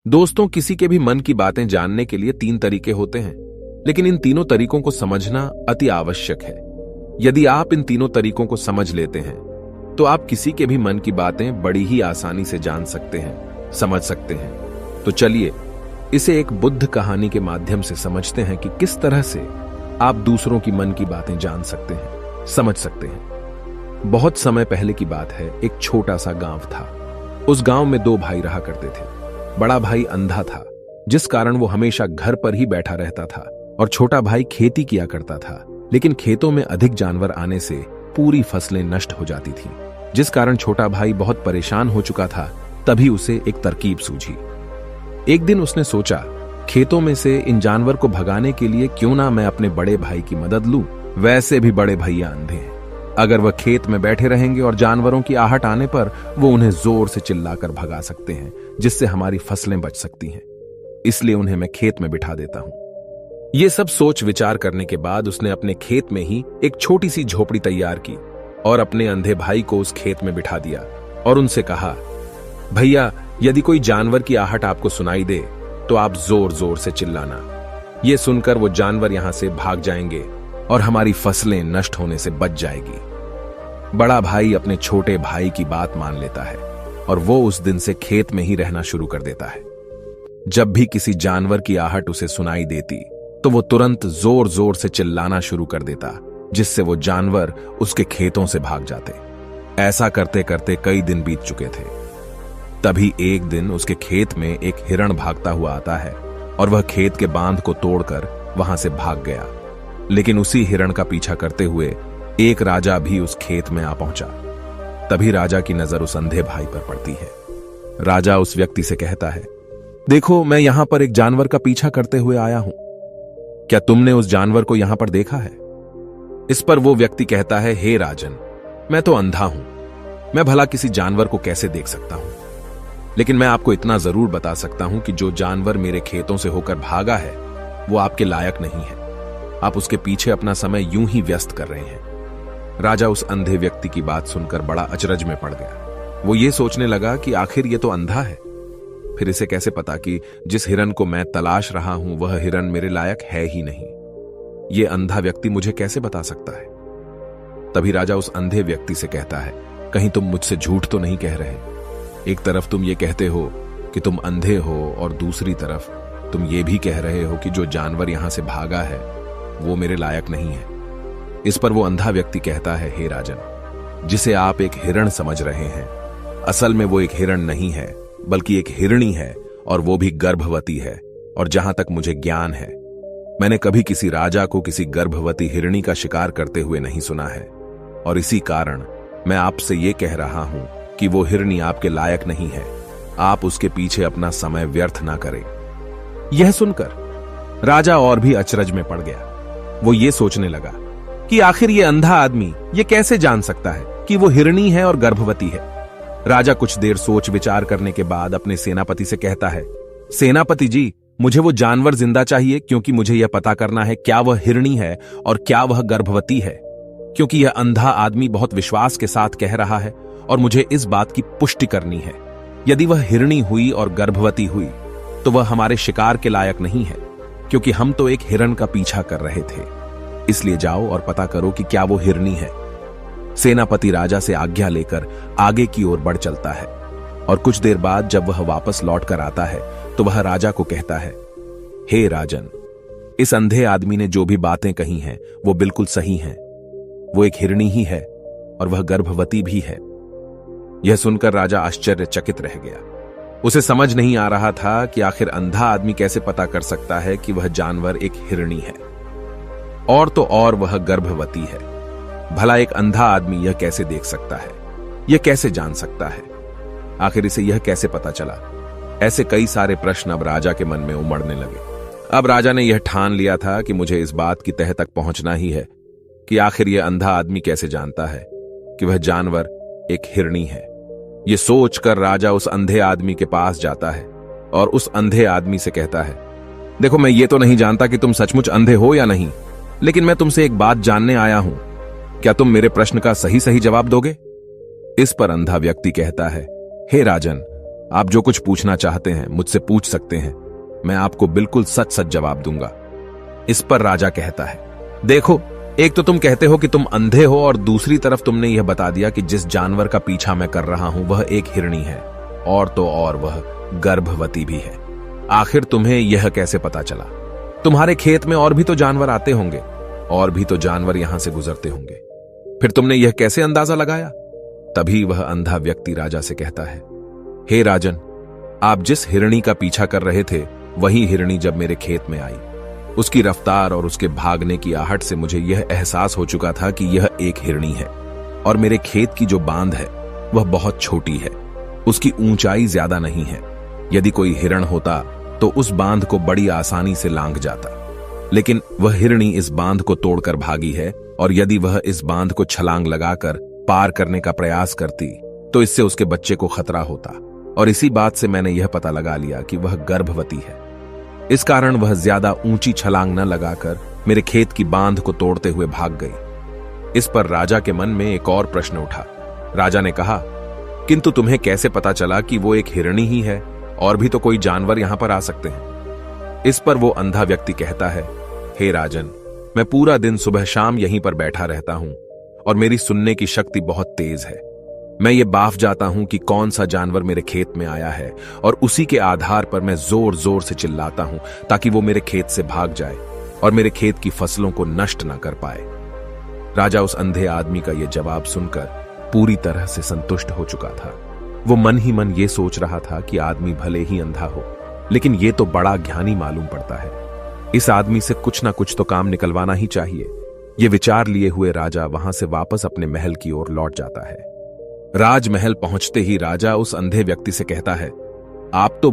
दोस्तों, किसी के भी मन की बातें जानने के लिए 3 तरीके होते हैं, लेकिन इन तीनों तरीकों को समझना अति आवश्यक है। यदि आप इन तीनों तरीकों को समझ लेते हैं तो आप किसी के भी मन की बातें बड़ी ही आसानी से जान सकते हैं, समझ सकते हैं। तो चलिए इसे एक बुद्ध कहानी के माध्यम से समझते हैं कि किस तरह से आप दूसरों की मन की बातें जान सकते हैं, समझ सकते हैं। बहुत समय पहले की बात है। एक छोटा सा गांव था। उस गांव में 2 भाई रहा करते थे। बड़ा भाई अंधा था, जिस कारण वो हमेशा घर पर ही बैठा रहता था, और छोटा भाई खेती किया करता था, लेकिन खेतों में अधिक जानवर आने से पूरी फसलें नष्ट हो जाती थीं, जिस कारण छोटा भाई बहुत परेशान हो चुका था। तभी उसे एक तरकीब सूझी। एक दिन उसने सोचा, खेतों में से इन जानवर को भगाने के लिए क्यों ना मैं अपने बड़े भाई की मदद लूं। वैसे भी बड़े भैया अंधे हैं, अगर वह खेत में बैठे रहेंगे और जानवरों की आहट आने पर वो उन्हें जोर से चिल्लाकर भगा सकते हैं, जिससे हमारी फसलें बच सकती हैं। इसलिए उन्हें मैं खेत में बिठा देता हूं। ये सब सोच विचार करने के बाद उसने अपने खेत में ही एक छोटी सी झोपड़ी तैयार की और अपने अंधे भाई को उस खेत में बिठा दिया और उनसे कहा, भैया, यदि कोई जानवर की आहट आपको सुनाई दे तो आप जोर जोर से चिल्लाना। ये सुनकर वो जानवर यहां से भाग जाएंगे और हमारी फसलें नष्ट होने से बच जाएगी। बड़ा भाई अपने छोटे भाई की बात मान लेता है और वो उस दिन से खेत में ही रहना शुरू कर देता है। जब भी किसी जानवर की आहट उसे सुनाई देती तो वो तुरंत जोर जोर से चिल्लाना शुरू कर देता, जिससे वो जानवर उसके खेतों से भाग जाते। ऐसा करते करते कई दिन बीत चुके थे। तभी एक दिन उसके खेत में एक हिरण भागता हुआ आता है और वह खेत के बांध को तोड़कर वहां से भाग गया। लेकिन उसी हिरण का पीछा करते हुए एक राजा भी उस खेत में आ पहुंचा। तभी राजा की नजर उस अंधे भाई पर पड़ती है। राजा उस व्यक्ति से कहता है, देखो, मैं यहां पर एक जानवर का पीछा करते हुए आया हूं। क्या तुमने उस जानवर को यहां पर देखा है? इस पर वो व्यक्ति कहता है, हे राजन, मैं तो अंधा हूं, मैं भला किसी जानवर को कैसे देख सकता हूं। लेकिन मैं आपको इतना जरूर बता सकता हूं कि जो जानवर मेरे खेतों से होकर भागा है वो आपके लायक नहीं है। आप उसके पीछे अपना समय यूं ही व्यस्त कर रहे हैं। राजा उस अंधे व्यक्ति की बात सुनकर बड़ा अचरज में पड़ गया। वो ये सोचने लगा कि आखिर ये तो अंधा है, फिर इसे कैसे पता कि जिस हिरन को मैं तलाश रहा हूं वह हिरन मेरे लायक है ही नहीं। ये अंधा व्यक्ति मुझे कैसे बता सकता है? तभी राजा उस अंधे व्यक्ति से कहता है, कहीं तुम मुझसे झूठ तो नहीं कह रहे? एक तरफ तुम ये कहते हो कि तुम अंधे हो और दूसरी तरफ तुम ये भी कह रहे हो कि जो जानवर यहां से भागा है वो मेरे लायक नहीं है। इस पर वो अंधा व्यक्ति कहता है, हे राजन, जिसे आप एक हिरण समझ रहे हैं, असल में वो एक हिरण नहीं है बल्कि एक हिरणी है, और वो भी गर्भवती है। और जहां तक मुझे ज्ञान है, मैंने कभी किसी राजा को किसी गर्भवती हिरणी का शिकार करते हुए नहीं सुना है, और इसी कारण मैं आपसे ये कह रहा हूं कि वो हिरणी आपके लायक नहीं है। आप उसके पीछे अपना समय व्यर्थ ना करें। यह सुनकर राजा और भी अचरज में पड़ गया। वो ये सोचने लगा कि आखिर ये अंधा आदमी ये कैसे जान सकता है कि वो हिरणी है और गर्भवती है। राजा कुछ देर सोच विचार करने के बाद अपने सेनापति से कहता है, सेनापति जी, मुझे वो जानवर जिंदा चाहिए, क्योंकि मुझे यह पता करना है क्या वह हिरणी है और क्या वह गर्भवती है। क्योंकि यह अंधा आदमी बहुत विश्वास के साथ कह रहा है और मुझे इस बात की पुष्टि करनी है। यदि वह हिरणी हुई और गर्भवती हुई तो वह हमारे शिकार के लायक नहीं है, क्योंकि हम तो एक हिरण का पीछा कर रहे थे। इसलिए जाओ और पता करो कि क्या वो हिरणी है। सेनापति राजा से आज्ञा लेकर आगे की ओर बढ़ चलता है, और कुछ देर बाद जब वह वापस लौट कर आता है तो वह राजा को कहता है, हे राजन, इस अंधे आदमी ने जो भी बातें कही हैं वो बिल्कुल सही हैं। वो एक हिरणी ही है और वह गर्भवती भी है। यह सुनकर राजा आश्चर्यचकित रह गया। उसे समझ नहीं आ रहा था कि आखिर अंधा आदमी कैसे पता कर सकता है कि वह जानवर एक हिरणी है, और तो और वह गर्भवती है। भला एक अंधा आदमी यह कैसे देख सकता है, यह कैसे जान सकता है? आखिर इसे यह कैसे पता चला? ऐसे कई सारे प्रश्न अब राजा के मन में उमड़ने लगे। अब राजा ने यह ठान लिया था कि मुझे इस बात की तह तक पहुंचना ही है कि आखिर यह अंधा आदमी कैसे जानता है कि वह जानवर एक हिरणी है। यह सोचकर राजा उस अंधे आदमी के पास जाता है और उस अंधे आदमी से कहता है, देखो, मैं ये तो नहीं जानता कि तुम सचमुच अंधे हो या नहीं, लेकिन मैं तुमसे एक बात जानने आया हूं। क्या तुम मेरे प्रश्न का सही सही जवाब दोगे? इस पर अंधा व्यक्ति कहता है, हे राजन, आप जो कुछ पूछना चाहते हैं मुझसे पूछ सकते हैं, मैं आपको बिल्कुल सच सच जवाब दूंगा। इस पर राजा कहता है, देखो, एक तो तुम कहते हो कि तुम अंधे हो और दूसरी तरफ तुमने यह बता दिया कि जिस जानवर का पीछा मैं कर रहा हूं वह एक हिरणी है, और तो और वह गर्भवती भी है। आखिर तुम्हें यह कैसे पता चला? तुम्हारे खेत में और भी तो जानवर आते होंगे, और भी तो जानवर यहां से गुजरते होंगे, फिर तुमने यह कैसे अंदाजा लगाया? तभी वह अंधा व्यक्ति राजा से कहता है, हे राजन, आप जिस हिरणी का पीछा कर रहे थे वही हिरणी जब मेरे खेत में आई, उसकी रफ्तार और उसके भागने की आहट से मुझे यह एहसास हो चुका था कि यह एक हिरणी है, और मेरे खेत की जो बांध है वह बहुत छोटी है, उसकी ऊंचाई ज्यादा नहीं है। यदि कोई हिरण होता तो उस बांध को बड़ी आसानी से लांघ जाता, लेकिन वह हिरणी इस बांध को तोड़कर भागी है, और यदि वह इस बांध को छलांग लगाकर पार करने का प्रयास करती तो इससे उसके बच्चे को खतरा होता, और इसी बात से मैंने यह पता लगा लिया कि वह गर्भवती है। इस कारण वह ज्यादा ऊंची छलांग न लगाकर मेरे खेत की बांध को तोड़ते हुए भाग गई। इस पर राजा के मन में एक और प्रश्न उठा। राजा ने कहा, किंतु तुम्हें कैसे पता चला कि वो एक हिरणी ही है, और भी तो कोई जानवर यहां पर आ सकते हैं? इस पर वो अंधा व्यक्ति कहता है, हे राजन, मैं पूरा दिन सुबह शाम यहीं पर बैठा रहता हूं, और मेरी सुनने की शक्ति बहुत तेज है। मैं ये बाफ जाता हूं कि कौन सा जानवर मेरे खेत में आया है, और उसी के आधार पर मैं जोर जोर से चिल्लाता हूं ताकि वो मेरे खेत से भाग जाए और मेरे खेत की फसलों को नष्ट न कर पाए। राजा उस अंधे आदमी का यह जवाब सुनकर पूरी तरह से संतुष्ट हो चुका था। वो मन ही मन ये सोच रहा था कि आदमी भले ही अंधा हो, लेकिन ये तो बड़ा ज्ञानी मालूम पड़ता है। इस आदमी से कुछ ना कुछ तो काम निकलवाना ही चाहिए। ये विचार लिए हुए राजा वहां से वापस अपने महल की ओर लौट जाता है। राजमहल पहुंचते ही राजा उस अंधे व्यक्ति से कहता है, आप तो